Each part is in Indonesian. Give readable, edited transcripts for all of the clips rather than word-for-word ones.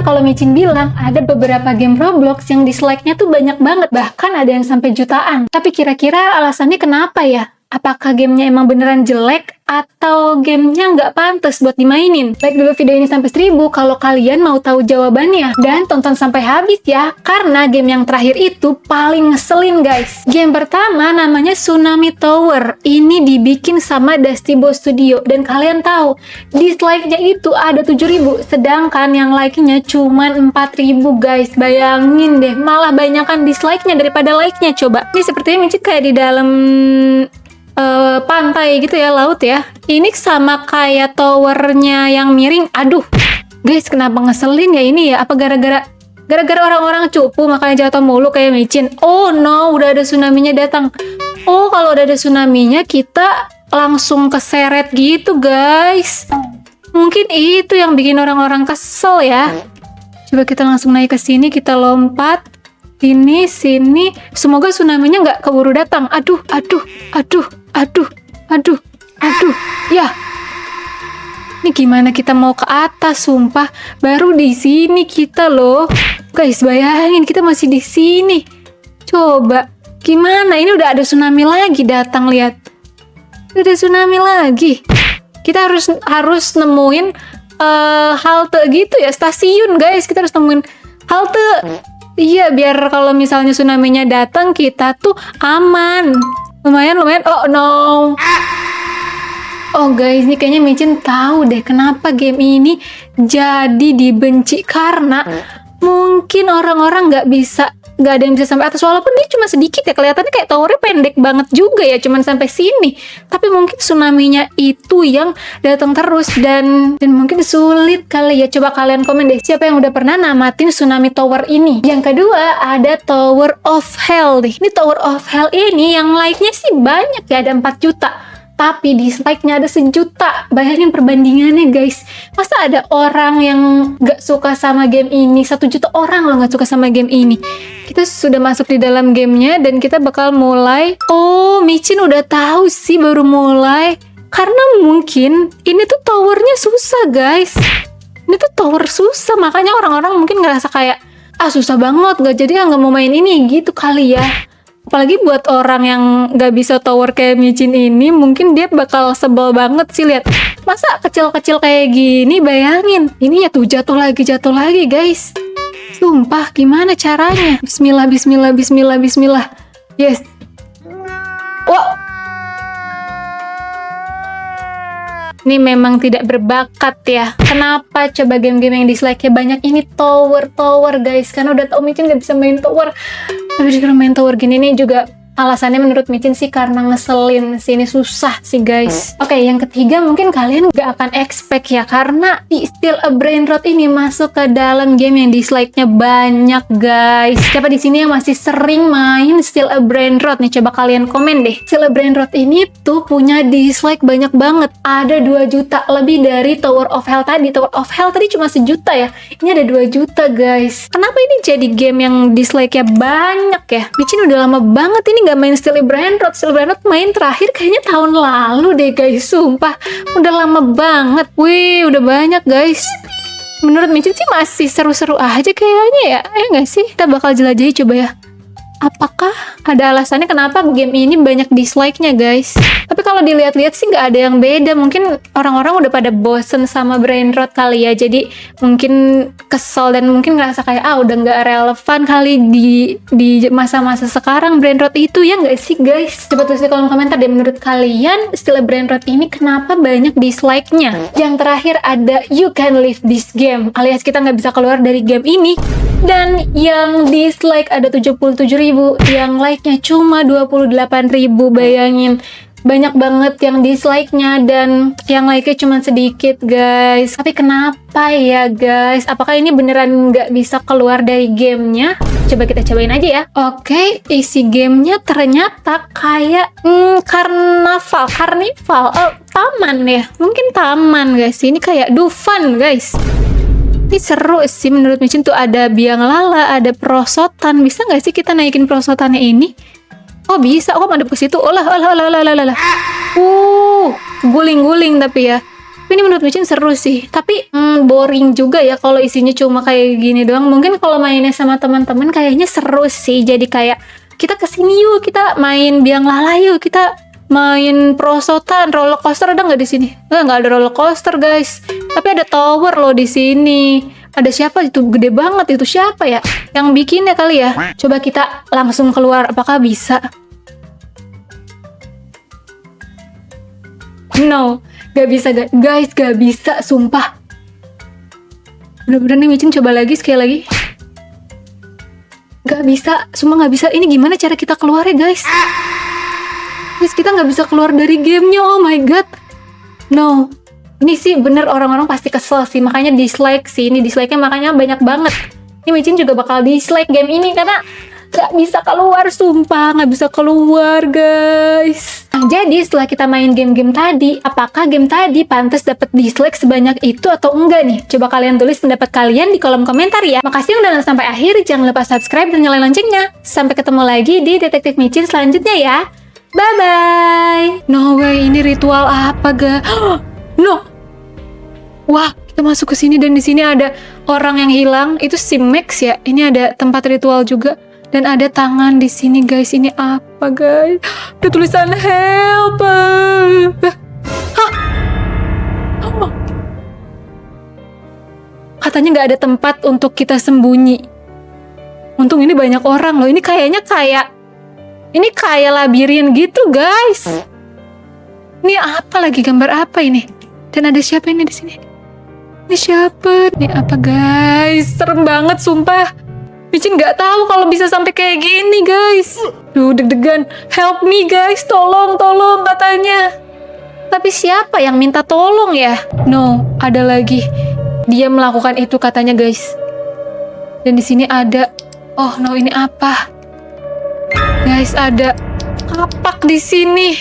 kalau Micin bilang ada beberapa game Roblox yang dislike-nya tuh banyak banget, bahkan ada yang sampai jutaan. Tapi kira-kira alasannya kenapa ya? Apakah gamenya emang beneran jelek atau gamenya nggak pantas buat dimainin? Like dulu video ini sampai 1000 kalau kalian mau tahu jawabannya. Dan tonton sampai habis ya, karena game yang terakhir itu paling ngeselin guys. Game pertama namanya Tsunami Tower. Ini dibikin sama Dusty Bow Studio. Dan kalian tahu, dislike-nya itu ada 7000, sedangkan yang like-nya cuman 4000 guys. Bayangin deh, malah banyakan dislike-nya daripada like-nya. Coba, ini sepertinya Micin kayak di dalam pantai gitu ya, laut ya. Ini sama kayak towernya yang miring. Aduh guys, kenapa ngeselin ya ini ya? Apa gara-gara orang-orang cupu makanya jatuh mulu kayak Micin? Oh no, udah ada tsunami-nya datang. Oh, kalau udah ada tsunami-nya kita langsung keseret gitu guys. Mungkin itu yang bikin orang-orang kesel ya. Coba kita langsung naik ke sini, kita lompat sini. Semoga tsunami-nya nggak keburu datang. Aduh. Ya. Ini gimana kita mau ke atas, sumpah. Baru di sini kita loh. Guys, bayangin kita masih di sini. Coba, gimana? Ini udah ada tsunami lagi datang, lihat. Udah tsunami lagi. Kita harus nemuin halte gitu ya, stasiun guys. Kita harus nemuin halte. Iya, biar kalau misalnya tsunami-nya datang kita tuh aman. Lumayan. Oh no. Oh guys, ini kayaknya Micin tahu deh kenapa game ini jadi dibenci, karena mungkin orang-orang nggak ada yang bisa sampai atas, walaupun dia cuma sedikit ya, kelihatannya kayak towernya pendek banget juga ya, cuman sampai sini. Tapi mungkin tsunami-nya itu yang datang terus dan mungkin sulit kali ya. Coba kalian komen deh, siapa yang udah pernah namatin tsunami tower ini. Yang kedua ada Tower of Hell nih. Ini Tower of Hell ini yang like-nya sih banyak ya, ada 4 juta. Tapi dislike-nya ada 1 juta. Bayangin perbandingannya guys. Masa ada orang yang gak suka sama game ini? 1 juta orang loh gak suka sama game ini. Kita sudah masuk di dalam gamenya dan kita bakal mulai. Oh, Micin udah tahu sih baru mulai. Karena mungkin ini tuh towernya susah guys. Ini tuh tower susah, makanya orang-orang mungkin ngerasa kayak susah banget, gak jadi gak mau main ini gitu kali ya. Apalagi buat orang yang gak bisa tower kayak Micin ini, mungkin dia bakal sebel banget sih. Lihat, masa kecil-kecil kayak gini, bayangin. Ini ya tuh jatuh lagi guys. Sumpah, gimana caranya? Bismillah. Yes. Wow. Ini memang tidak berbakat ya. Kenapa coba game-game yang dislike-nya banyak ini tower guys? Karena udah tau Micin gak bisa main tower. Tapi kalau main tower gini nih juga alasannya menurut Micin sih karena ngeselin sih, ini susah sih guys. Oke, yang ketiga mungkin kalian gak akan expect ya, karena Still a Brain Rot ini masuk ke dalam game yang dislike-nya banyak guys. Siapa di sini yang masih sering main Still a Brain Rot nih? Coba kalian komen deh. Still a Brain Rot ini tuh punya dislike banyak banget. Ada 2 juta lebih dari Tower of Hell tadi. Tower of Hell tadi cuma 1 juta ya. Ini ada 2 juta guys. Kenapa ini jadi game yang dislike-nya banyak ya? Micin udah lama banget ini gak main Still a Brain Rot. Still a Brain Rot main terakhir kayaknya tahun lalu deh guys, sumpah. Udah lama banget. Wih, udah banyak guys. Menurut Micin sih masih seru-seru aja kayaknya ya. Nggak sih? Kita bakal jelajahi coba ya. Apakah ada alasannya kenapa game ini banyak dislike-nya guys? Tapi kalau dilihat-lihat sih nggak ada yang beda. Mungkin orang-orang udah pada bosen sama Brain Rot kali ya. Jadi mungkin kesel dan mungkin ngerasa kayak udah nggak relevan kali di masa-masa sekarang Brain Rot itu, ya nggak sih guys? Coba tulis di kolom komentar deh, menurut kalian Still a Brain Rot ini kenapa banyak dislike-nya? Yang terakhir ada You Can Leave This Game, alias kita nggak bisa keluar dari game ini. Dan yang dislike ada 77.000, yang like-nya cuma 28.000. Bayangin, banyak banget yang dislike-nya dan yang like-nya cuma sedikit guys. Tapi kenapa ya guys? Apakah ini beneran nggak bisa keluar dari gamenya? Coba kita cobain aja ya. Oke, isi gamenya ternyata kayak karnival. Taman ya, mungkin taman guys. Ini kayak Dufan guys. Ini seru sih menurut Micin tuh, ada biang lala, ada perosotan. Bisa nggak sih kita naikin perosotannya ini? Oh bisa, madep ke situ. Olah. Guling-guling tapi ya. Tapi ini menurut Micin seru sih. Tapi boring juga ya kalau isinya cuma kayak gini doang. Mungkin kalau mainnya sama teman-teman kayaknya seru sih. Jadi kayak kita kesini yuk, kita main biang lala yuk, kita main perosotan, roller coaster ada nggak di sini? Nggak ada roller coaster guys. Tapi ada tower loh di sini. Ada siapa itu? Gede banget itu, siapa ya? Yang bikinnya kali ya? Coba kita langsung keluar. Apakah bisa? No, gak bisa guys, gak bisa, sumpah. Bener-bener nih Micin coba lagi, sekali lagi. Gak bisa, sumpah gak bisa. Ini gimana cara kita keluar ya guys? Guys, kita gak bisa keluar dari gamenya, oh my god. No, ini sih bener orang-orang pasti kesel sih, makanya dislike sih. Ini dislike-nya makanya banyak banget. Ini Micin juga bakal dislike game ini karena gak bisa keluar, sumpah gak bisa keluar guys. Nah, jadi setelah kita main game-game tadi, apakah game tadi pantas dapat dislike sebanyak itu atau enggak nih? Coba kalian tulis pendapat kalian di kolom komentar ya. Makasih udah nonton sampai akhir, jangan lupa subscribe dan nyalain loncengnya. Sampai ketemu lagi di Detektif Micin selanjutnya ya. Bye-bye. No way, ini ritual apa ga? No. Wah, kita masuk ke sini dan di sini ada orang yang hilang. Itu si Max ya. Ini ada tempat ritual juga. Dan ada tangan di sini guys. Ini apa guys? Ada tulisan help. Hah? Oh. Katanya nggak ada tempat untuk kita sembunyi. Untung ini banyak orang loh. Ini kayaknya kayak labirin gitu guys. Ini apa lagi? Gambar apa ini? Dan ada siapa ini di sini? Ini siapa? Ini apa guys? Serem banget sumpah. Micin nggak tahu kalau bisa sampai kayak gini guys. Duh, deg-degan. Help me guys, tolong katanya. Tapi siapa yang minta tolong ya? No, ada lagi. Dia melakukan itu katanya guys. Dan di sini ada. Oh no, ini apa? Guys, ada kapak di sini.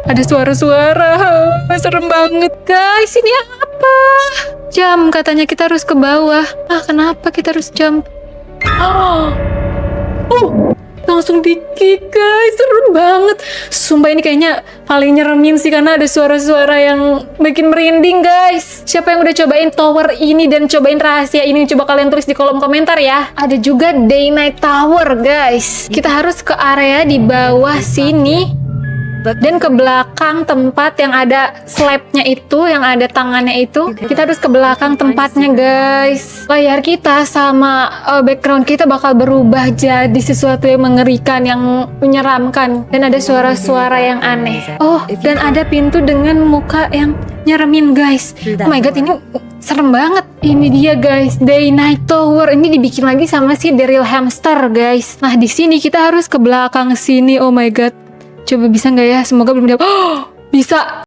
Ada suara-suara. Serem banget guys. Ini apa? Jam, katanya kita harus ke bawah. Kenapa kita harus jump? Langsung di-kick guys. Serem banget. Sumpah ini kayaknya paling nyeremin sih karena ada suara-suara yang bikin merinding guys. Siapa yang udah cobain tower ini dan cobain rahasia ini? Coba kalian tulis di kolom komentar ya. Ada juga Day Night Tower guys. Kita harus ke area di bawah sini. Dan ke belakang tempat yang ada slabnya itu, yang ada tangannya itu, kita harus ke belakang tempatnya guys. Layar kita sama background kita bakal berubah jadi sesuatu yang mengerikan, yang menyeramkan. Dan ada suara-suara yang aneh. Oh, dan ada pintu dengan muka yang nyeremin guys. Oh my god, ini serem banget. Ini dia guys, Day Night Tower. Ini dibikin lagi sama si Daryl Hamster guys. Nah, di sini kita harus ke belakang sini. Oh my god. Coba bisa nggak ya? Semoga belum dapat. Oh, bisa.